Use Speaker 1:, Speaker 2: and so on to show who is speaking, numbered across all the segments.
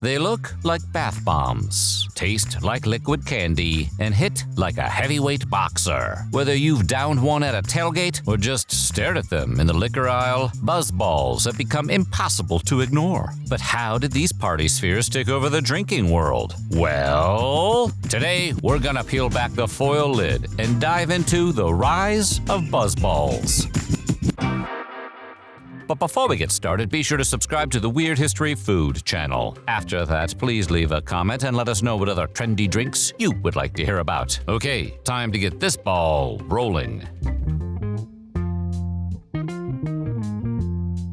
Speaker 1: They look like bath bombs, taste like liquid candy, and hit like a heavyweight boxer. Whether you've downed one at a tailgate or just stared at them in the liquor aisle, BuzzBallz have become impossible to ignore. But how did these party spheres take over the drinking world? Well, today we're gonna peel back the foil lid and dive into the rise of BuzzBallz. But before we get started, be sure to subscribe to the Weird History Food channel. After that, please leave a comment and let us know what other trendy drinks you would like to hear about. Okay, time to get this ball rolling.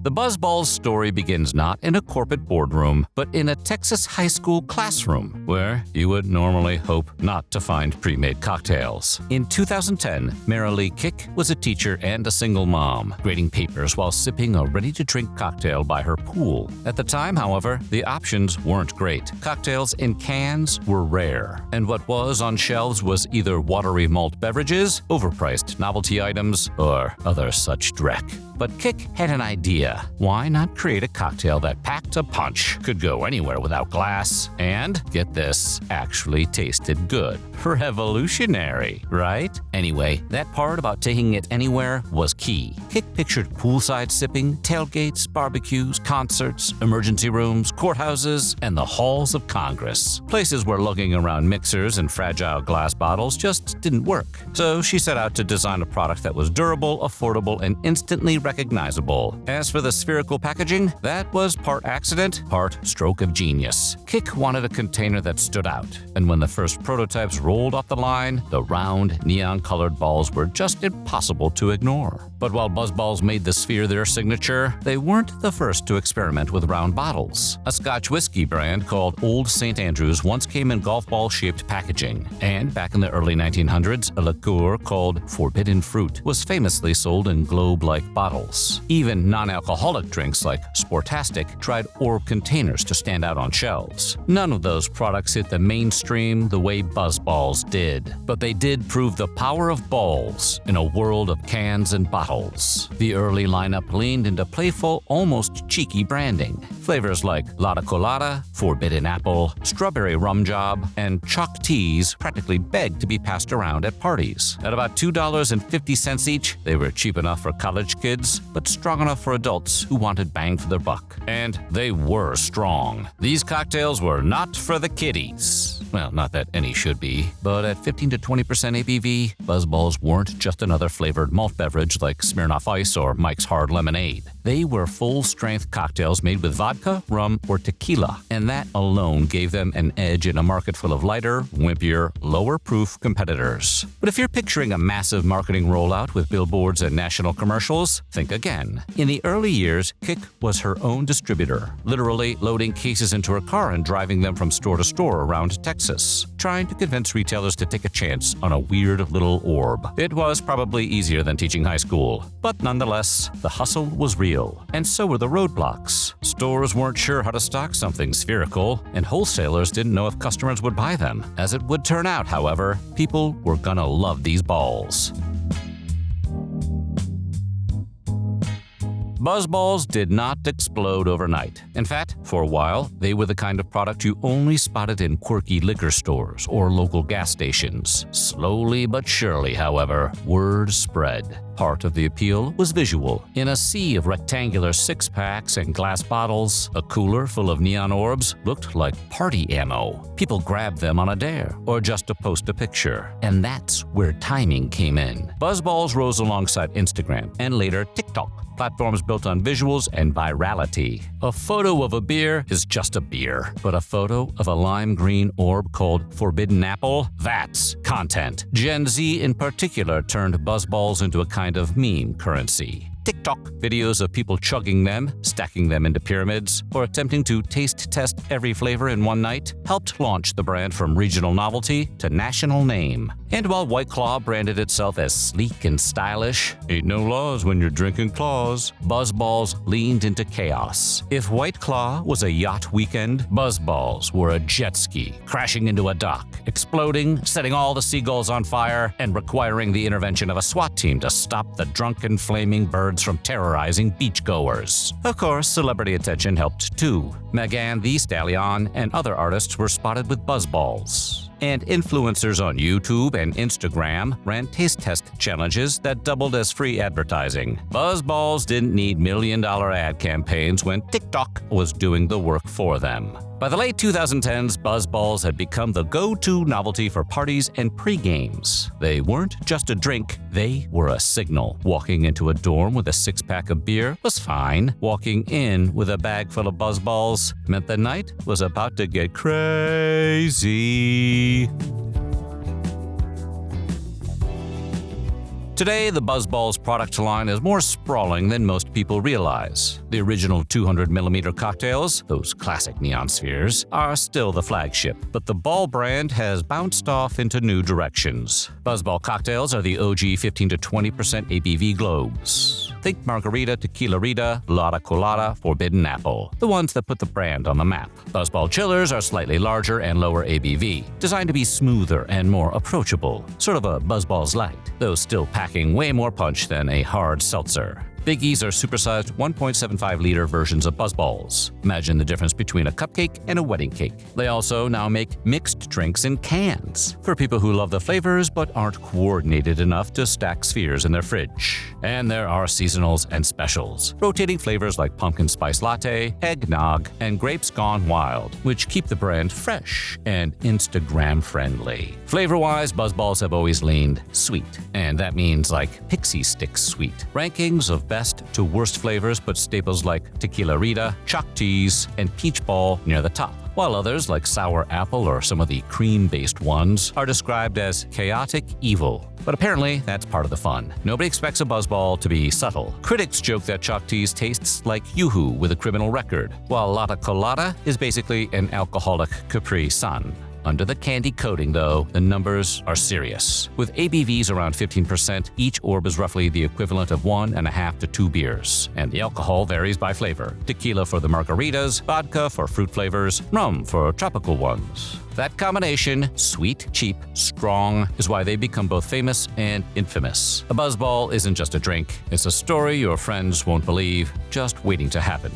Speaker 1: The BuzzBallz story begins not in a corporate boardroom, but in a Texas high school classroom, where you would normally hope not to find pre-made cocktails. In 2010, Marilee Kick was a teacher and a single mom, grading papers while sipping a ready-to-drink cocktail by her pool. At the time, however, the options weren't great. Cocktails in cans were rare, and what was on shelves was either watery malt beverages, overpriced novelty items, or other such dreck. But Kick had an idea. Why not create a cocktail that packed a punch, could go anywhere without glass, and, get this, actually tasted good? Revolutionary, right? Anyway, that part about taking it anywhere was key. Kick pictured poolside sipping, tailgates, barbecues, concerts, emergency rooms, courthouses, and the halls of Congress. Places where lugging around mixers and fragile glass bottles just didn't work. So she set out to design a product that was durable, affordable, and instantly recognizable. As for the spherical packaging, that was part accident, part stroke of genius. Kick wanted a container that stood out, and when the first prototypes rolled off the line, the round, neon-colored balls were just impossible to ignore. But while BuzzBallz made the sphere their signature, they weren't the first to experiment with round bottles. A Scotch whiskey brand called Old St. Andrews once came in golf ball-shaped packaging, and back in the early 1900s, a liqueur called Forbidden Fruit was famously sold in globe-like bottles. Even non-alcoholic drinks like Sportastic tried orb containers to stand out on shelves. None of those products hit the mainstream the way BuzzBallz did, but they did prove the power of balls in a world of cans and bottles. The early lineup leaned into playful, almost cheeky branding. Flavors like Lotta Colada, Forbidden Apple, Strawberry Rum Job, and Chalk Teas practically begged to be passed around at parties. At about $2.50 each, they were cheap enough for college kids, but strong enough for adults who wanted bang for their buck. And they were strong. These cocktails were not for the kiddies. Well, not that any should be, but at 15 to 20% ABV, BuzzBallz weren't just another flavored malt beverage like Smirnoff Ice or Mike's Hard Lemonade. They were full-strength cocktails made with vodka, rum, or tequila, and that alone gave them an edge in a market full of lighter, wimpier, lower-proof competitors. But if you're picturing a massive marketing rollout with billboards and national commercials, think again. In the early years, Kick was her own distributor, literally loading cases into her car and driving them from store to store around Texas, trying to convince retailers to take a chance on a weird little orb. It was probably easier than teaching high school, but nonetheless, the hustle was real. And so were the roadblocks. Stores weren't sure how to stock something spherical, and wholesalers didn't know if customers would buy them. As it would turn out, however, people were gonna love these balls. BuzzBallz did not explode overnight. In fact, for a while, they were the kind of product you only spotted in quirky liquor stores or local gas stations. Slowly but surely, however, word spread. Part of the appeal was visual. In a sea of rectangular six-packs and glass bottles, a cooler full of neon orbs looked like party ammo. People grabbed them on a dare, or just to post a picture. And that's where timing came in. BuzzBallz rose alongside Instagram, and later TikTok, platforms built on visuals and virality. A photo of a beer is just a beer, but a photo of a lime green orb called Forbidden Apple? That's content. Gen Z in particular turned BuzzBallz into a kind of meme currency. TikTok videos of people chugging them, stacking them into pyramids, or attempting to taste test every flavor in one night helped launch the brand from regional novelty to national name. And while White Claw branded itself as sleek and stylish, ain't no laws when you're drinking claws, BuzzBallz leaned into chaos. If White Claw was a yacht weekend, BuzzBallz were a jet ski, crashing into a dock, exploding, setting all the seagulls on fire, and requiring the intervention of a SWAT team to stop the drunken flaming birds from terrorizing beachgoers. Of course, celebrity attention helped too. Megan Thee Stallion and other artists were spotted with BuzzBallz. And influencers on YouTube and Instagram ran taste test challenges that doubled as free advertising. BuzzBallz didn't need million-dollar ad campaigns when TikTok was doing the work for them. By the late 2010s, BuzzBallz had become the go-to novelty for parties and pre-games. They weren't just a drink, they were a signal. Walking into a dorm with a six-pack of beer was fine. Walking in with a bag full of BuzzBallz meant the night was about to get crazy. Today, the BuzzBallz product line is more sprawling than most people realize. The original 200mm cocktails, those classic neon spheres, are still the flagship, but the Ball brand has bounced off into new directions. BuzzBallz cocktails are the OG 15 to 20% ABV globes. Think Margarita, Tequila Rita, Lotta Colada, Forbidden Apple, the ones that put the brand on the map. BuzzBallz chillers are slightly larger and lower ABV, designed to be smoother and more approachable, sort of a BuzzBallz light, though still packing way more punch than a hard seltzer. Biggies are supersized 1.75-liter versions of BuzzBallz. Imagine the difference between a cupcake and a wedding cake. They also now make mixed drinks in cans for people who love the flavors but aren't coordinated enough to stack spheres in their fridge. And there are seasonals and specials, rotating flavors like pumpkin spice latte, eggnog, and grapes gone wild, which keep the brand fresh and Instagram-friendly. Flavor-wise, BuzzBallz have always leaned sweet, and that means like pixie stick sweet. Rankings of best to worst flavors put staples like Tequila Rita, Chalk Teas, and Peach Ball near the top, while others like Sour Apple or some of the cream-based ones are described as chaotic evil. But apparently, that's part of the fun. Nobody expects a BuzzBallz to be subtle. Critics joke that Chalk Teas tastes like Yoo-Hoo with a criminal record, while Lotta Colada is basically an alcoholic Capri Sun. Under the candy coating, though, the numbers are serious. With ABVs around 15%, each orb is roughly the equivalent of 1.5 to 2 beers. And the alcohol varies by flavor. Tequila for the margaritas, vodka for fruit flavors, rum for tropical ones. That combination, sweet, cheap, strong, is why they become both famous and infamous. A BuzzBallz isn't just a drink, it's a story your friends won't believe, just waiting to happen.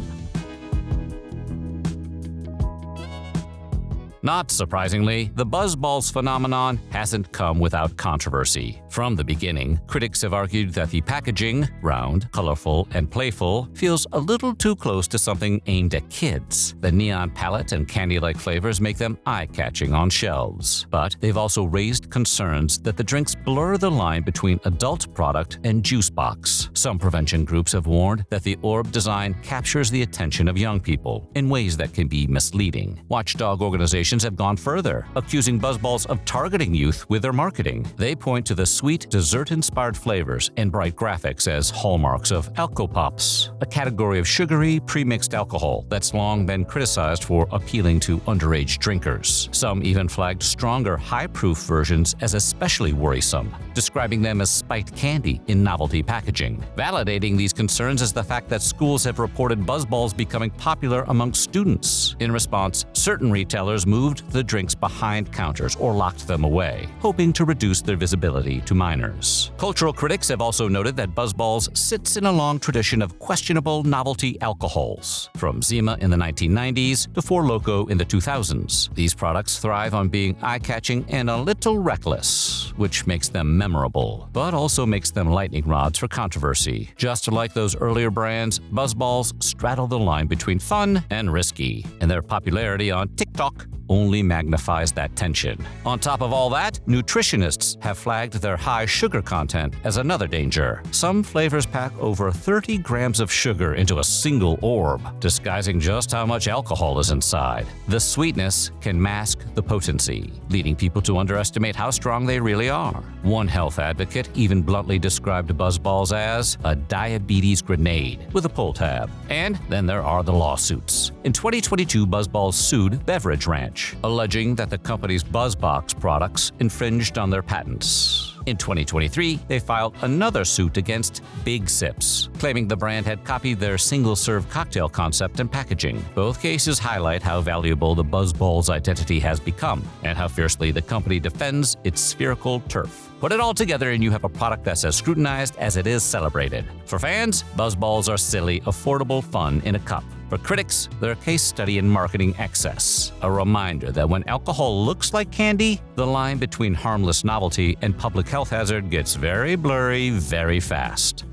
Speaker 1: Not surprisingly, the BuzzBallz phenomenon hasn't come without controversy. From the beginning, critics have argued that the packaging, round, colorful, and playful, feels a little too close to something aimed at kids. The neon palette and candy-like flavors make them eye-catching on shelves. But they've also raised concerns that the drinks blur the line between adult product and juice box. Some prevention groups have warned that the orb design captures the attention of young people in ways that can be misleading. Watchdog organizations have gone further, accusing BuzzBallz of targeting youth with their marketing. They point to the sweet, dessert-inspired flavors and bright graphics as hallmarks of alcopops, a category of sugary, pre-mixed alcohol that's long been criticized for appealing to underage drinkers. Some even flagged stronger, high-proof versions as especially worrisome, describing them as spiked candy in novelty packaging. Validating these concerns is the fact that schools have reported BuzzBallz becoming popular among students. In response, certain retailers moved the drinks behind counters or locked them away, hoping to reduce their visibility to minors. Cultural critics have also noted that BuzzBallz sits in a long tradition of questionable novelty alcohols, from Zima in the 1990s to Four Loko in the 2000s. These products thrive on being eye-catching and a little reckless, which makes them memorable, but also makes them lightning rods for controversy. Just like those earlier brands, BuzzBallz straddle the line between fun and risky, and their popularity on TikTok only magnifies that tension. On top of all that, nutritionists have flagged their high sugar content as another danger. Some flavors pack over 30 grams of sugar into a single orb, disguising just how much alcohol is inside. The sweetness can mask the potency, leading people to underestimate how strong they really are. One health advocate even bluntly described BuzzBallz as a diabetes grenade with a pull tab. And then there are the lawsuits. In 2022, BuzzBallz sued beverage Beverage Ranch, alleging that the company's BuzzBallz products infringed on their patents. In 2023, they filed another suit against Big Sips, claiming the brand had copied their single-serve cocktail concept and packaging. Both cases highlight how valuable the BuzzBallz identity has become and how fiercely the company defends its spherical turf. Put it all together and you have a product that's as scrutinized as it is celebrated. For fans, BuzzBallz are silly, affordable fun in a cup. For critics, they're a case study in marketing excess, a reminder that when alcohol looks like candy, the line between harmless novelty and public health hazard gets very blurry very fast.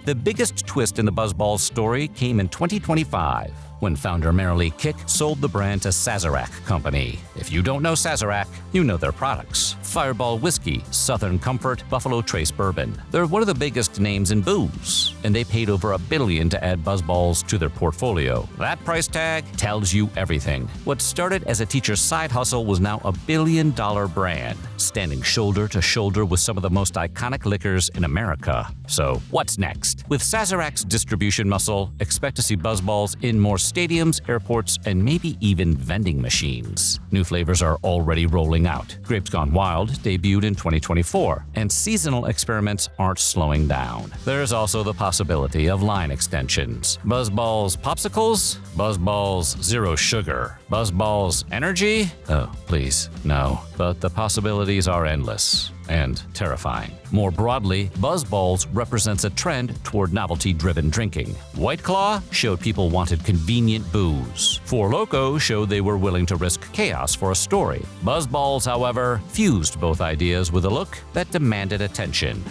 Speaker 1: The biggest twist in the BuzzBallz story came in 2025, when founder Marilee Kick sold the brand to Sazerac Company. If you don't know Sazerac, you know their products. Fireball Whiskey, Southern Comfort, Buffalo Trace Bourbon. They're one of the biggest names in booze, and they paid over $1 billion to add BuzzBallz to their portfolio. That price tag tells you everything. What started as a teacher's side hustle was now a $1 billion brand, standing shoulder to shoulder with some of the most iconic liquors in America. So what's next? With Sazerac's distribution muscle, expect to see BuzzBallz in more stadiums, airports, and maybe even vending machines. New flavors are already rolling out. Grapes Gone Wild debuted in 2024, and seasonal experiments aren't slowing down. There's also the possibility of line extensions. BuzzBallz Popsicles? BuzzBallz Zero Sugar? BuzzBallz Energy? Oh, please, no. But the possibilities are endless and terrifying. More broadly, BuzzBallz represents a trend toward novelty-driven drinking. White Claw showed people wanted convenient booze. Four Loko showed they were willing to risk chaos for a story. BuzzBallz, however, fused both ideas with a look that demanded attention.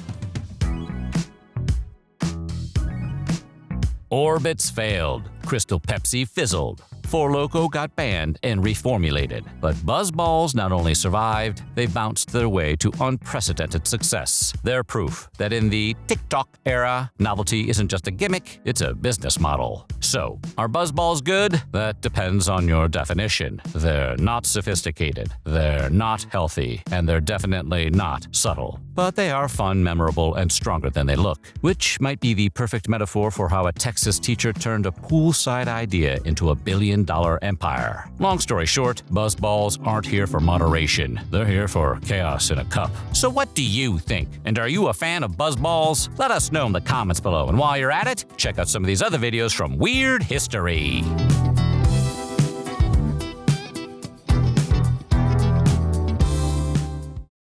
Speaker 1: Orbits failed. Crystal Pepsi fizzled. Four Loko got banned and reformulated. But BuzzBallz not only survived, they bounced their way to unprecedented success. They're proof that in the TikTok era, novelty isn't just a gimmick, it's a business model. So, are BuzzBallz good? That depends on your definition. They're not sophisticated, they're not healthy, and they're definitely not subtle. But they are fun, memorable, and stronger than they look, which might be the perfect metaphor for how a Texas teacher turned a poolside idea into a $1 billion empire. Long story short, BuzzBallz aren't here for moderation. They're here for chaos in a cup. So what do you think? And are you a fan of BuzzBallz? Let us know in the comments below. And while you're at it, check out some of these other videos from Weird History.